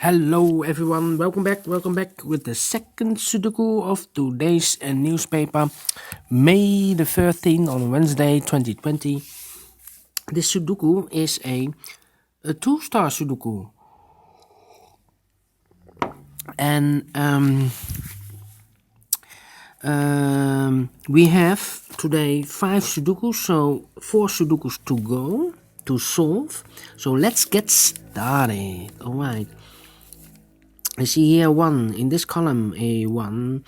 Hello everyone, welcome back with the second Sudoku of today's newspaper, May the 13th on Wednesday 2020. This Sudoku is a two-star Sudoku. And we have today 5 Sudokus, so 4 Sudokus to go, to solve. So let's get started. Alright. I see here 1 in this column, a 1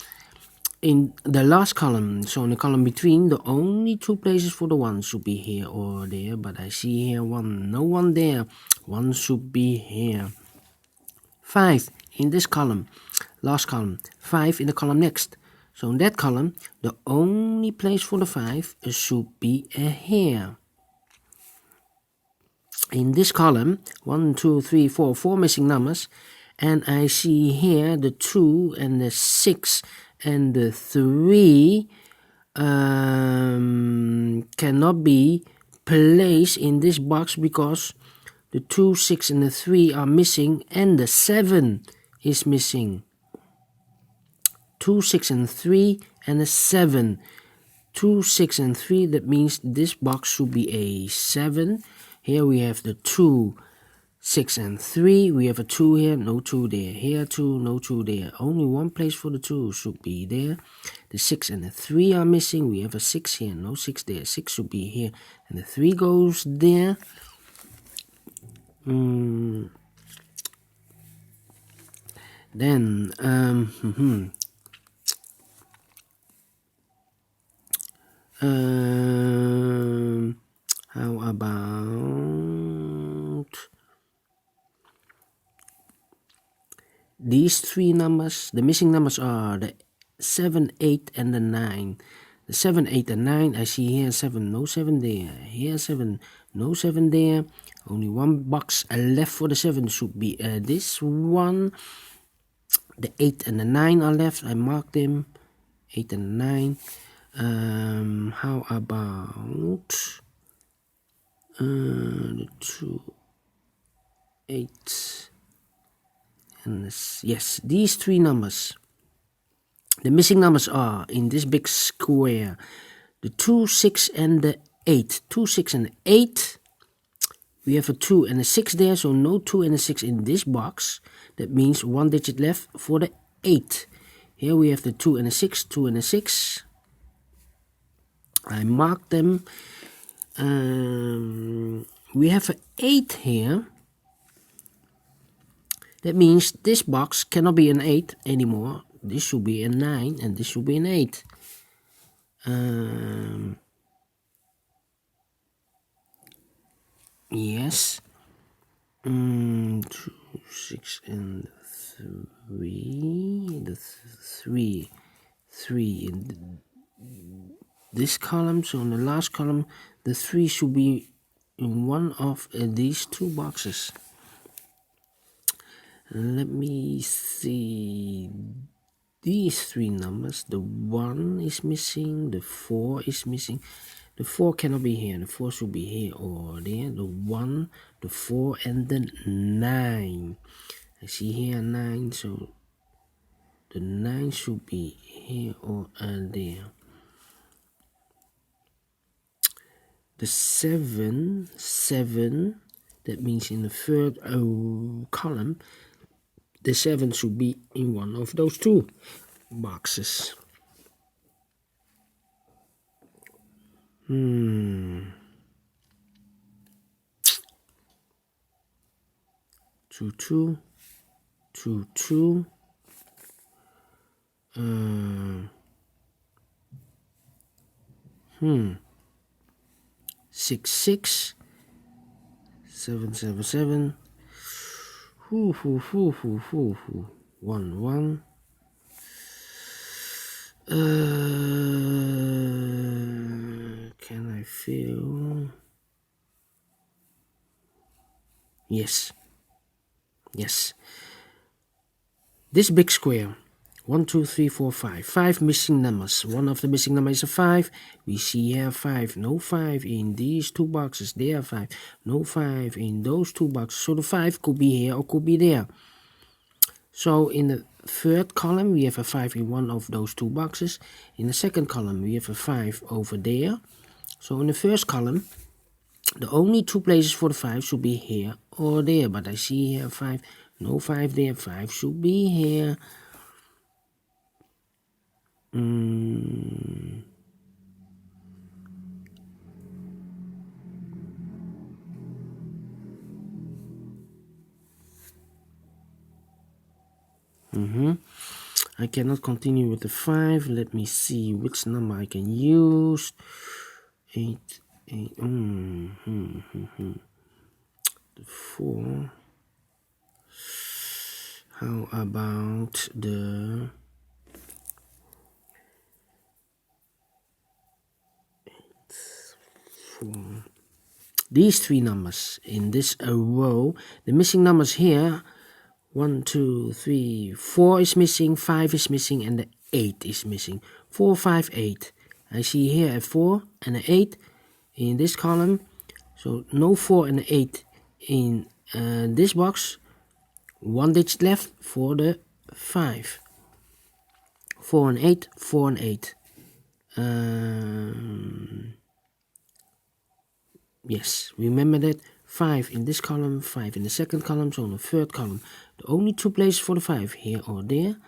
in the last column. So in the column between, the only 2 places for the 1 should be here or there, but I see here 1, no 1 there, 1 should be here. 5 in this column, last column, 5 in the column next. So in that column, the only place for the 5 should be here. In this column, 1, 2, 3, 4, 4 missing numbers. And I see here the 2 and the 6 and the 3 cannot be placed in this box because the 2, 6 and the 3 are missing and the 7 is missing. 2, 6 and 3 and a 7. 2, 6 and 3, that means this box should be a 7. Here we have the 2, 6 and 3, we have a 2 here, no 2 there, here 2, no 2 there, only 1 place for the 2 should be there. The 6 and the 3 are missing, we have a 6 here, no 6 there, 6 should be here, and the 3 goes there. Then, how about these 3 numbers? The missing numbers are the 7, 8 and the 9. The 7, 8 and 9, I see here 7, no 7 there. Here 7, no 7 there. Only 1 box left for the 7 should be this one. The 8 and the 9 are left, I marked them. 8 and 9. How about the 2, 8 and this, yes, these 3 numbers. The missing numbers are in this big square the 2, 6 and the 8. 2, 6 and 8. We have a 2 and a 6 there, so no 2 and a 6 in this box. That means 1 digit left for the 8. Here we have the 2 and a 6, 2 and a 6. I marked them. We have an 8 here. That means this box cannot be an 8 anymore. This should be a 9 and this should be an 8. Yes. 2, 6 and 3. The 3 in this column. So in the last column, the 3 should be in one of these 2 boxes. Let me see these 3 numbers. The 1 is missing, the 4 is missing. The 4 cannot be here, the 4 should be here or there. The 1, the 4 and the 9. I see here 9, so the 9 should be here or there. The 7, that means in the third column, the 7 should be in one of those 2 boxes. 2, 2, 2, 2. 6, 6. 7, 7, 7. 1, 1. Can I feel? Yes. This big square. 1, 2, 3, 4, 5. 5 missing numbers. One of the missing numbers is a 5. We see here 5. No 5 in these 2 boxes. There are 5. No 5 in those 2 boxes. So the 5 could be here or could be there. So in the third column, we have a 5 in one of those two boxes. In the second column, we have a 5 over there. So in the first column, the only two places for the 5 should be here or there. But I see here 5, no 5 there, 5 should be here. I cannot continue with the 5. Let me see which number I can use. 8, 8, the 4. How about the 4? These three numbers in this row. The missing numbers here, 1, 2, 3, 4 is missing, 5 is missing, and the 8 is missing. 4, 5, 8. I see here a 4 and an 8 in this column. So no 4 and 8 in this box. One digit left for the 5. 4 and 8, 4 and 8. Yes, remember that. 5 in this column, 5 in the second column, so in the third column. The only two places for the 5, here or there.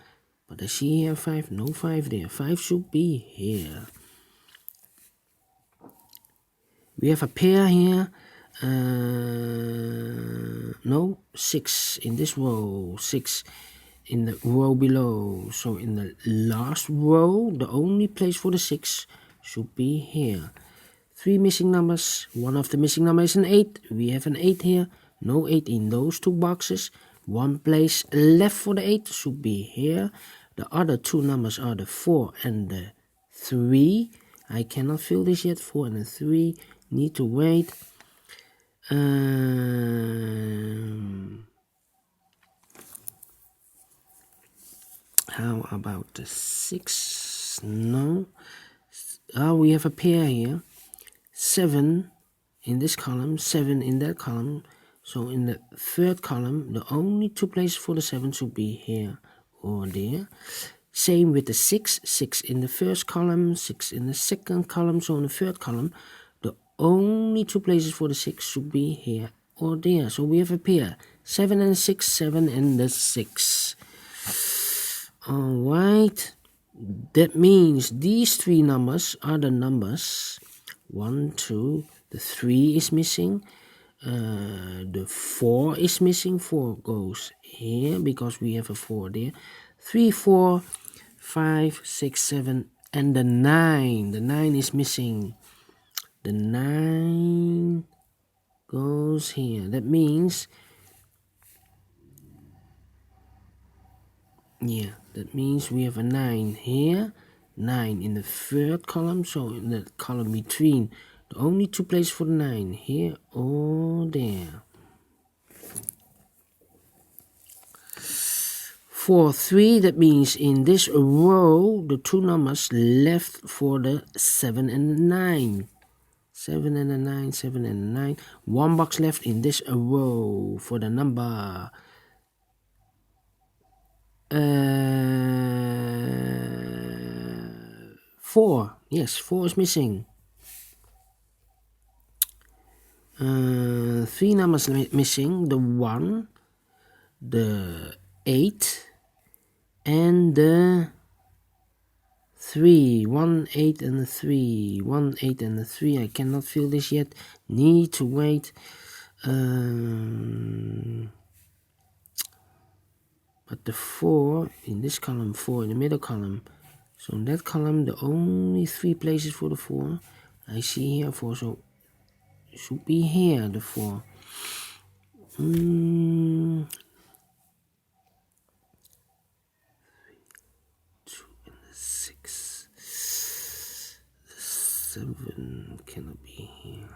But I see here 5, no 5 there. 5 should be here. We have a pair here. No, 6 in this row, 6 in the row below. So in the last row, the only place for the 6 should be here. 3 missing numbers. One of the missing numbers is an 8. We have an 8 here. No 8 in those two boxes. One place left for the 8 should be here. The other two numbers are the 4 and the 3. I cannot fill this yet. 4 and the 3. Need to wait. How about the 6? No. We have a pair here. 7 in this column, 7 in that column. So in the third column, the only two places for the 7 should be here or there. Same with the 6. 6 in the first column, 6 in the second column. So in the third column, the only two places for the 6 should be here or there. So we have a pair. 7 and 6, 7 and the 6. Alright. That means these three numbers are the numbers. 1, 2, the 3 is missing. The 4 is missing. 4 goes here because we have a 4 there. 3, 4, 5, 6, 7, and the 9. The 9 is missing. The 9 goes here. That means, that means we have a 9 here. 9 in the third column, so in the column between, the only two places for the 9, here or there. 4, 3, that means in this row, the two numbers left for the 7 and the 9. 7 and the 9, 7 and the 9. One box left in this row for the number 4. Yes, 4 is missing. 3 numbers missing. The 1, the 8, and the 3. 1, 8, and the 3. 1, 8, and the 3. I cannot fill this yet. Need to wait. But the 4 in this column, 4 in the middle column. So in that column, the only 3 places for the 4 I see here 4, so it should be here, the 4. 2 and the 6. The 7 cannot be here.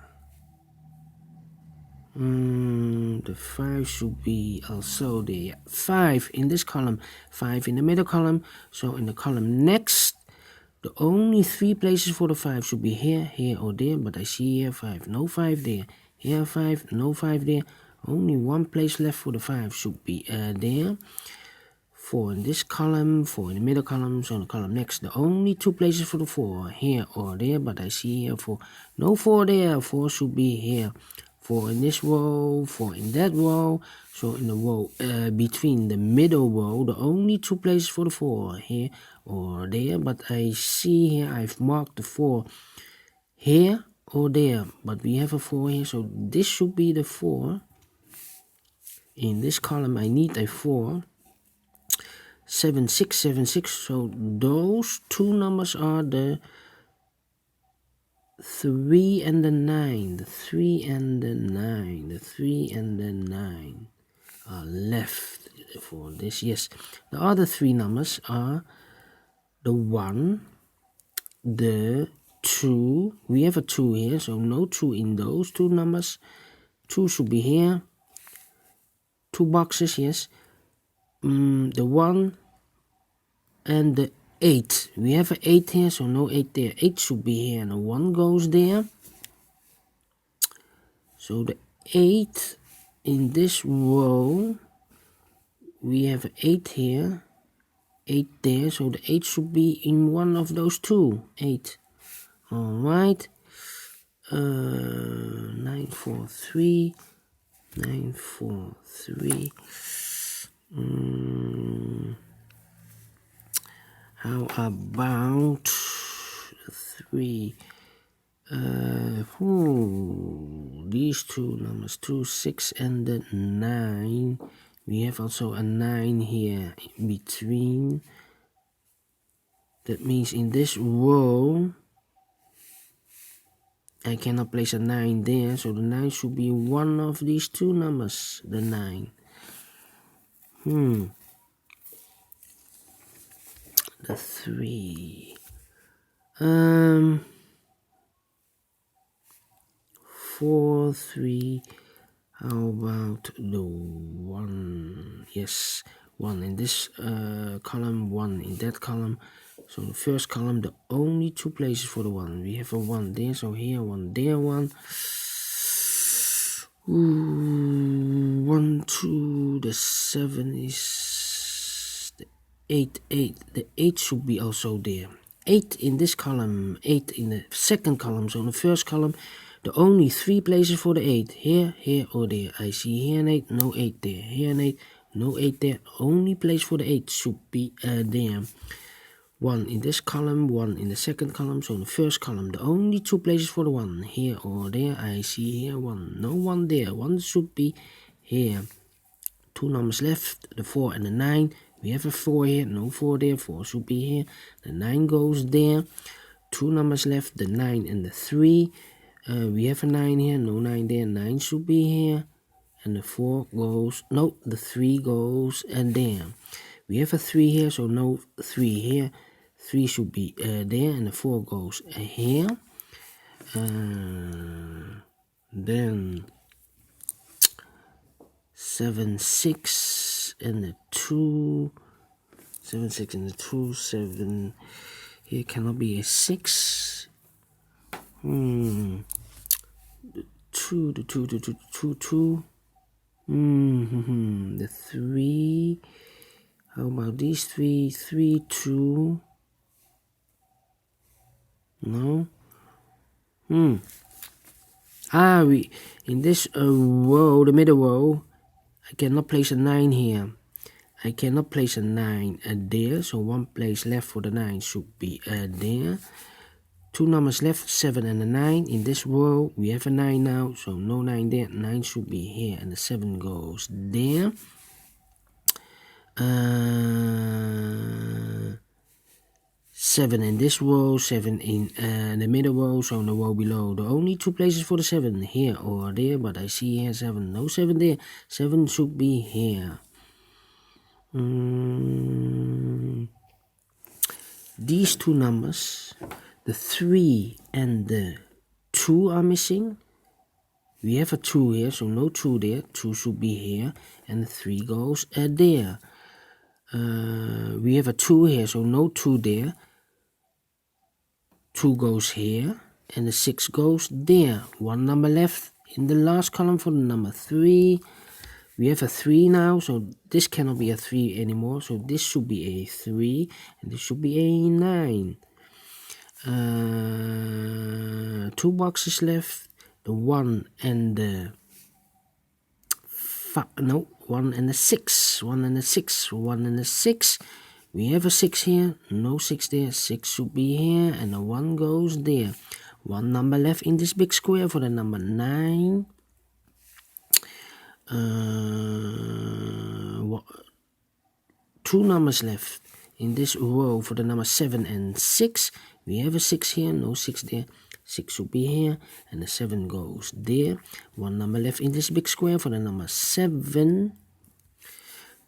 The 5 should be also there. 5 in this column, 5 in the middle column. So in the column next, the only 3 places for the 5 should be here, here or there. But I see here 5, no 5 there. Here 5, no 5 there. Only one place left for the 5 should be there. 4 in this column, 4 in the middle column, so in the column next, the only 2 places for the 4, here or there, but I see here 4, no 4 there, 4 should be here, 4 in this row, 4 in that row, so in the row between the middle row, the only 2 places for the 4, here or there, but I see here I've marked the 4 here or there, but we have a 4 here, so this should be the 4. In this column I need a 4, 7, 6, 7, 6, so those 2 numbers are the 3 and the 9, the 3 and the 9, the 3 and the 9 are left for this, yes. The other 3 numbers are the 1, the 2, we have a 2 here, so no 2 in those 2 numbers, 2 should be here, 2 boxes, yes, the 1 and the 8, we have an 8 here, so no 8 there, 8 should be here, and the 1 goes there, so the 8 in this row, we have an 8 here, 8 there, so the 8 should be in one of those 2, 8, alright, 9, 4, 3, 9, 4, 3, how about 3, these 2 numbers, 2, 6 and the 9, we have also a 9 here in between, that means in this row, I cannot place a 9 there, so the 9 should be one of these 2 numbers, the 9. The 3. 4, 3. How about the 1? Yes, 1 in this column, 1 in that column. So the first column, the only 2 places for the 1. We have a 1 there, so here 1, there 1. 1, 2, the 7 is the 8, 8. The 8 should be also there. 8 in this column, 8 in the second column. So in the first column, the only 3 places for the 8. Here, here, or there. I see here an 8, no 8 there. Here an 8, no 8 there. Only place for the 8 should be there. 1 in this column, 1 in the second column. So in the first column, the only 2 places for the 1. Here or there. I see here 1, no 1 there. 1 should be here. 2 numbers left, the 4 and the 9. We have a 4 here, no 4 there. 4 should be here. The 9 goes there. 2 numbers left, the 9 and the 3. We have a 9 here, no 9 there, 9 should be here, and the 4 goes, no, the 3 goes there. We have a 3 here, so no 3 here, 3 should be there, and the 4 goes here. Then 7, 6, and the 2, 7, 6, and the 2, 7, here cannot be a 6. The 2, the 2, the 2, 2, 2. The 3. How about these 3? 3, 2. No. We in this row, the middle row, I cannot place a 9 here. I cannot place a 9 there, so 1 place left for the 9 should be there. 2 numbers left, 7 and a 9. In this row, we have a 9 now, so no 9 there. 9 should be here, and the 7 goes there. 7 in this row, 7 in the middle row, so in the row below. The only 2 places for the 7, here or there, but I see here 7. No 7 there. 7 should be here. These 2 numbers, the 3 and the 2 are missing. We have a 2 here, so no 2 there. 2 should be here, and the 3 goes there. We have a 2 here, so no 2 there. 2 goes here, and the 6 goes there. 1 number left in the last column for the number 3. We have a 3 now, so this cannot be a 3 anymore. So this should be a 3, and this should be a 9. 2 boxes left. The 1 and the 1 and the 6. 1 and the 6. 1 and the 6. We have a 6 here. No 6 there. 6 should be here, and the 1 goes there. 1 number left in this big square for the number 9. 2 numbers left in this row for the number 7 and 6. We have a 6 here, no 6 there. 6 should be here, and the 7 goes there. 1 number left in this big square for the number 7.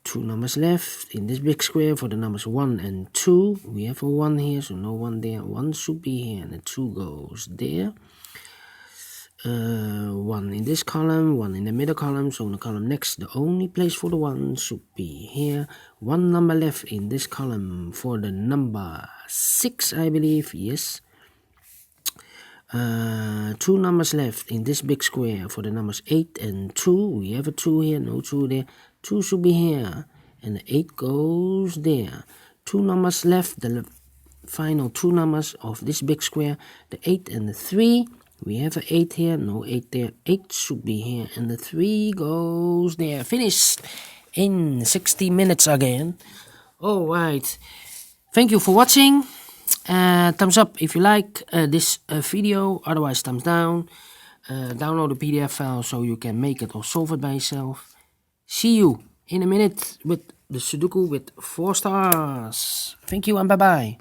2 numbers left in this big square for the numbers 1 and 2. We have a 1 here, so no 1 there. 1 should be here, and the 2 goes there. 1 in this column, 1 in the middle column, so in the column next, the only place for the 1 should be here. 1 number left in this column for the number 6, I believe, yes. 2 numbers left in this big square for the numbers 8 and 2. We have a 2 here, no 2 there. 2 should be here, and the 8 goes there. 2 numbers left, the final 2 numbers of this big square, the 8 and the 3. We have an 8 here, no 8 there. 8 should be here, and the 3 goes there. Finished in 60 minutes again. Alright, thank you for watching. Thumbs up if you like this video, otherwise thumbs down. Download the PDF file so you can make it or solve it by yourself. See you in a minute with the Sudoku with 4 stars. Thank you and bye bye.